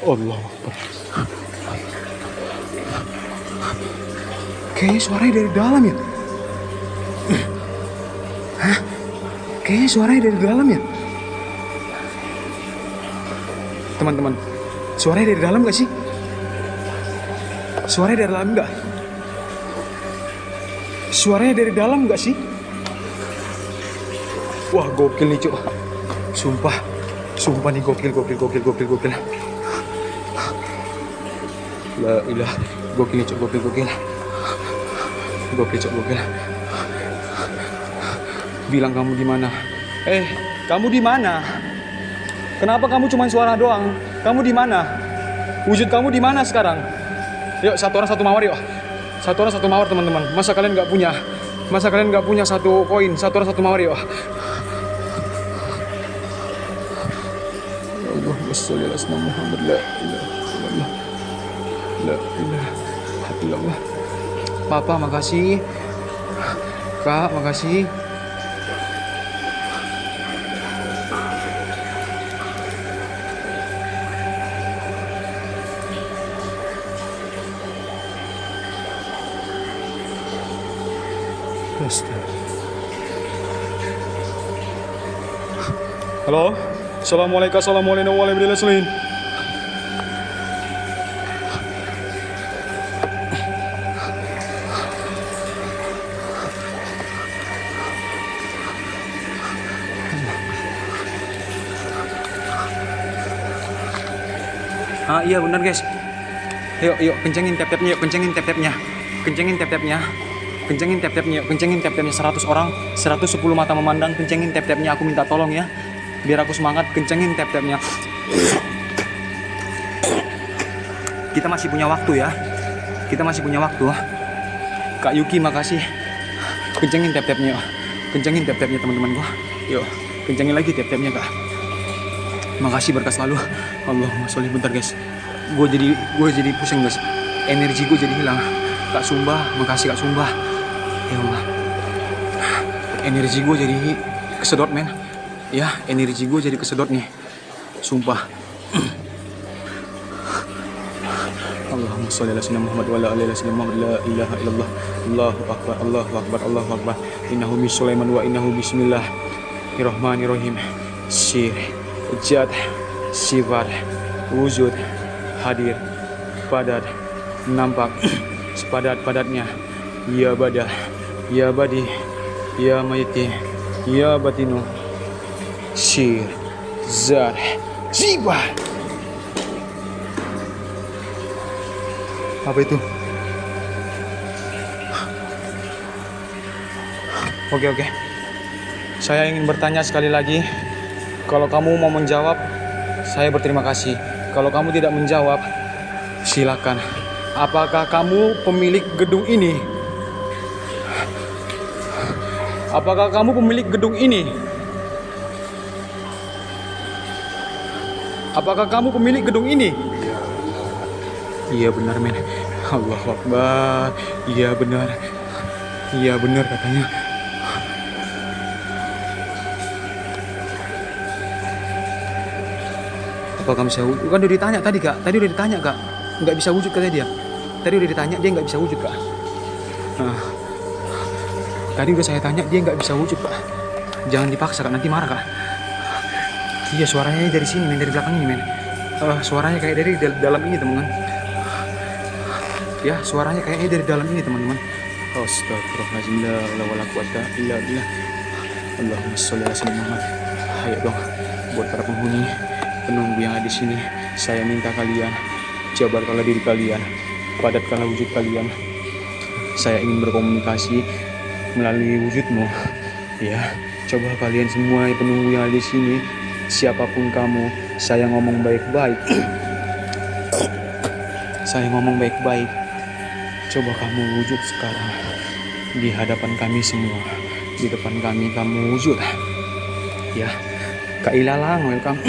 Allah Akbar. Kayaknya suaranya dari dalam ya. Hah? Kayaknya suaranya dari dalam ya. Teman-teman, suaranya dari dalam gak sih? Suaranya dari dalam gak? Suaranya dari dalam gak sih? Wah, gokil nih, Cuk. Sumpah nih, gokil. La ilah, gokil nih, Cuk, gokil. Gokil. Bilang kamu di mana? Kamu di mana? Kenapa kamu cuma suara doang? Kamu di mana? Wujud kamu di mana sekarang? Yuk, satu orang satu mawar yuk. Satu orang satu mawar, teman-teman. Masa kalian nggak punya? Masa kalian nggak punya satu koin? Satu orang satu mawar yuk. Ya Allah, sholli ala sayyidina Muhammad. La ilaha illallah. La ilaha illallah. Papa, makasih. Kak, makasih. Halo, assalamualaikum warahmatullahi wabarakatuh. Iya benar guys. Yuk kencengin tap-tapnya, kencengin tap-tapnya. Kencengin tap-tapnya 100 orang, 110 mata memandang, kencengin tap-tapnya, aku minta tolong ya. Biar aku semangat, kencengin tap-tapnya. Kita masih punya waktu ya. Kak Yuki makasih. Kencengin tap-tapnya. Teman-teman gua. Yuk, kencengin lagi tap-tapnya, Kak. Makasih berkas selalu. Allahumma sholli, bentar guys. Gue jadi pusing guys. Energi gue jadi hilang. Kak Sumba, makasih Kak Sumba. Ya Allah. Energi gue jadi kesedot men. Ya, energi gue jadi kesedot nih. Sumpah. Allahumma sholli ala sayyidina Muhammad wa ala alihi Muhammad. La ilaha illallah. Allahu akbar. Innahu min Sulaiman wa innahu bismillahirrahmanirrahim. Syir, jad, sifat, wujud, hadir, padat, nampak, sepadat-padatnya. Ya badah, ya badi, ya mayiti, ya batinu, syir, zar, ziba. Apa itu? Oke. Saya ingin bertanya sekali lagi. Kalau kamu mau menjawab, saya berterima kasih. Kalau kamu tidak menjawab, silakan. Apakah kamu pemilik gedung ini? Apakah kamu pemilik gedung ini? Apakah kamu pemilik gedung ini? Iya benar men. Allahu Akbar. Iya benar katanya. Apa kamu bisa wujud? Kan udah ditanya tadi Kak. Nggak bisa wujud katanya dia. Tadi udah ditanya dia nggak bisa wujud Kak. Nah, tadi udah saya tanya dia nggak bisa wujud Kak. Jangan dipaksa Kak, nanti marah Kak. Iya suaranya dari sini men, dari belakang ini men. Suaranya kayak dari dalam ini teman-teman. Ya suaranya kayaknya dari dalam ini teman-teman. Astagfirullahaladzim, la haula wala quwata illa billah. Allahumma sholli ala sayyidina Muhammad. Ayo dong buat para penghuni penunggu yang ada di sini, saya minta kalian jabarkanlah diri kalian, padatkanlah wujud kalian. Saya ingin berkomunikasi melalui wujudmu. Ya, coba kalian semua penunggu yang ada di sini, siapapun kamu, saya ngomong baik-baik. Coba kamu wujud sekarang di hadapan kami semua. Di depan kami kamu wujud. Ya, Kak Ilalang, welcome.